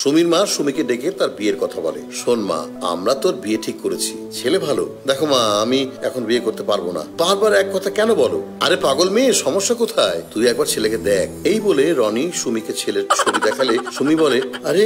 সুমির মা সুমিকে ডেকে তার বিয়ের কথা বলে। শোন মা, আমরা তোর বিয়ে ঠিক করেছি, ছেলে ভালো। দেখো মা, আমি এখন বিয়ে করতে পারবো না। বারবার এক কথা কেন বলো? আরে পাগল মেয়ে, সমস্যা কোথায়? তুই একবার ছেলেকে দেখ। এই বলে রনি সুমিকে ছেলের ছবি দেখালে সুমি বলে, আরে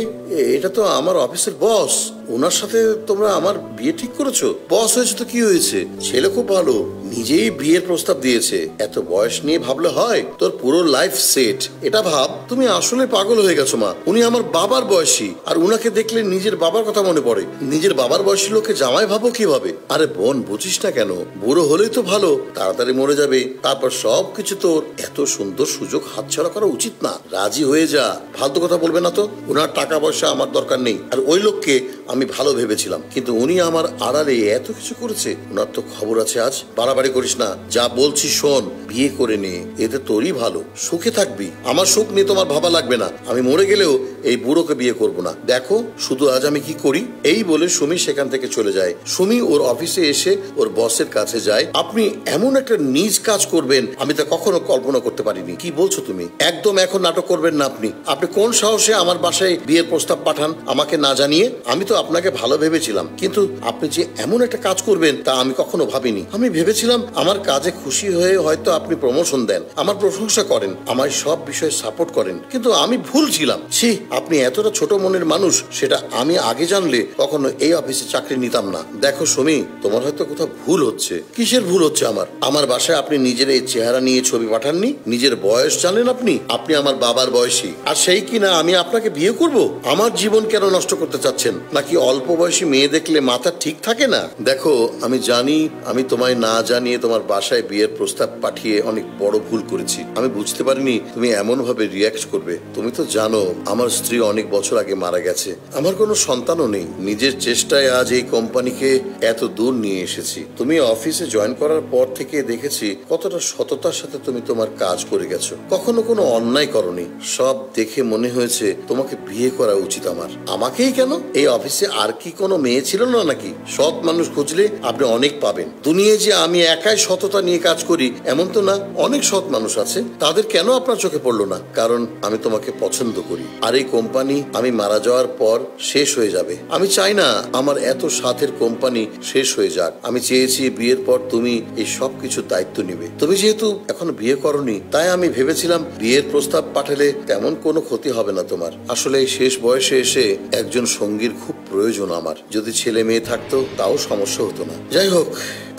এটা তো আমার অফিসের বস, ওনার সাথে তোমরা আমার বিয়ে ঠিক করেছো? বস হয়েছে তো কি হয়েছে, ছেলে খুব ভালো, নিজেই বিয়ের প্রস্তাব দিয়েছে। এত বয়স নিয়ে ভাবলে হয়? তোর পুরো লাইফ সেট। এটা ভাব। তুমি আসলে পাগল হয়ে গেছো মা। উনি আমার বাবার বয়সী, আর উনাকে দেখলে নিজের বাবার কথা মনে পড়ে। নিজের বাবার বয়সী লোককে জামাই ভাবো কিভাবে? আরে বোন, বুঝিস না কেন? বুড়ো হলেই তো ভালো, তাড়াতাড়ি মরে যাবে, তারপর সবকিছু তোর। এত সুন্দর সুযোগ হাতছাড়া করা উচিত না। রাজি হয়ে যা। ফালতু কথা বলবে না তো। উনার টাকা পয়সা আমার দরকার নেই, আর ওই লোককে আমি ভালো ভেবেছিলাম, কিন্তু উনি আমার আড়ালে এত কিছু করেছে। উনার তো খবর আছে আজ। বাড়াবাড়ি করিস না, যা বলছি শোন। বিয়ে করে নে, এতে তোরই ভালো, সুখে থাকবি। আমার সুখ নিয়ে তোমার ভাবা লাগবে না। আমি মরে গেলেও এই বুড়োকে বিয়ে করব না। দেখো শুধু আজ আমি কি করি। এই বলে সুমি সেখান থেকে চলে যায়। সুমি ওর অফিসে এসে ওর বসের কাছে যায়। আপনি এমন একটা নিজ কাজ করবেন আমি তা কখনো কল্পনা করতে পারিনি। কি বলছো তুমি? একদম এখন নাটক করবেন না। আপনি কোন সাহসে আমার বাসায় বিয়ের প্রস্তাব পাঠান আমাকে না জানিয়ে? আমি তো আপনাকে ভালো ভেবেছিলাম, কিন্তু আপনি যে এমন একটা কাজ করবেন তা আমি কখনো ভাবিনি। আমি ভেবেছিলাম আমার কাজে খুশি হয়ে হয়তো আপনি প্রমোশন দেন, আমার প্রশংসা করেন, আমার সব বিষয়ে সাপোর্ট করেন, কিন্তু আমি ভুল ছিলাম। ছি, আপনি এতটা ছোট মনের মানুষ, সেটা আমি আগে জানলে কখনো এই অফিসে চাকরি নিতাম না। দেখো সুমি, তোমার হয়তো কোথাও ভুল হচ্ছে। কিসের ভুল হচ্ছে? আমার বাসায় আপনি নিজের এই চেহারা নিয়ে ছবি পাঠাননি? নিজের বয়স জানেন আপনি? আপনি আমার বাবার বয়সী, আর সেই কিনা আমি আপনাকে বিয়ে করব? আমার জীবন কেন নষ্ট করতে চাচ্ছেন? নাকি অল্প বয়সী মেয়ে দেখলে মাথা ঠিক থাকে না? দেখো, আমি জানি আমি তোমায় না জানিয়ে তোমার বাসায় বিয়ের প্রস্তাব পাঠিয়ে অনেক বড় ভুল করেছি। আমি বুঝতে পারিনি তুমি এমন ভাবে রিয়াক্ট করবে। তুমি তো জানো আমার স্ত্রী অনেক বছর আগে মারা গেছে, আমার কোনো সন্তানও নেই। নিজের চেষ্টায় আজ এই কোম্পানিকে এত দূর নিয়ে এসেছি। তুমি অফিসে জয়েন করার পর থেকে দেখেছি কতটা সততার সাথে তুমি তোমার কাজ করে গেছো, কখনো কোনো অন্যায় করনি। সব দেখে মনে হয়েছে তোমাকে বিয়ে করা উচিত আমার। আমাকেই কেন? এই অফিসে আর কি কোনো মেয়ে ছিল না নাকি? সৎ মানুষ খুঁজলে আপনি অনেক পাবেন। দুনিয়ায় যে আমি একাই সততা নিয়ে কাজ করি এমন তো না, অনেক সৎ মানুষ আছে। তাদের কেন আপনার চোখে পড়লো না? কারণ আমি তোমাকে পছন্দ করি, আর এই কোম্পানি আমি মারা যাওয়ার পর শেষ হয়ে যাবে। আমি চাই না আমার এত সাথের কোম্পানি শেষ হয়ে যাক। আমি চেয়েছি বিয়ের পর তুমি এই সব কিছুর দায়িত্ব নিবে। তুমি যেহেতু এখনো বিয়ে করনি, তাই আমি ভেবেছিলাম বিয়ের প্রস্তাব পাঠালে তেমন কোনো ক্ষতি হবে না তোমার। আসলে এই শেষ বয়সে এসে একজন সঙ্গীর খুব প্রয়োজন আমার। যদি ছেলে মেয়ে থাকতো তাও সমস্যা হতো না। যাই হোক,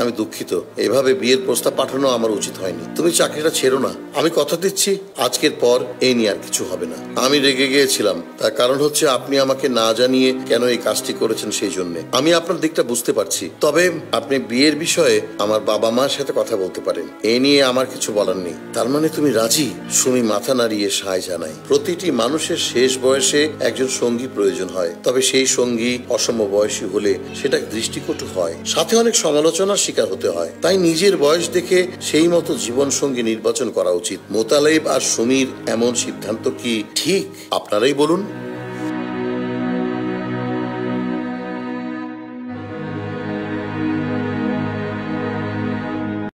আমি দুঃখিত। এভাবে বিয়ের প্রস্তাব পাঠানো আমার উচিত হয়নি। তুমি চাকরিটা ছেড়ো না। আমি কথা দিচ্ছি আজকের পর এই নিয়ে আর কিছু হবে না। আমি রেগে গিয়েছিলাম, তার কারণ হচ্ছে আপনি আমাকে না জানিয়ে কেন এই কাজটি করেছেন সেই জন্য। আমি আপনার দিকটা বুঝতে পারছি, তবে আপনি বিয়ের বিষয়ে আমার বাবা মার সাথে কথা বলতে পারেন। এ নিয়ে আমার কিছু বলার নেই। তার মানে তুমি রাজি? সুমি মাথা নাড়িয়ে সায় জানায়। প্রতিটি মানুষের শেষ বয়সে একজন সঙ্গী প্রয়োজন হয়, তবে সেই সঙ্গী অসম বয়সী হলে সেটা দৃষ্টিকটু হয়, সাথে অনেক সমালোচনার শিকার হতে হয়। তাই নিজের বয়স দেখে সেই মতো জীবন সঙ্গী নির্বাচন করা উচিত। মোতালেব আর সুমির এমন সিদ্ধান্ত কি ঠিক? আপনারাই বলুন।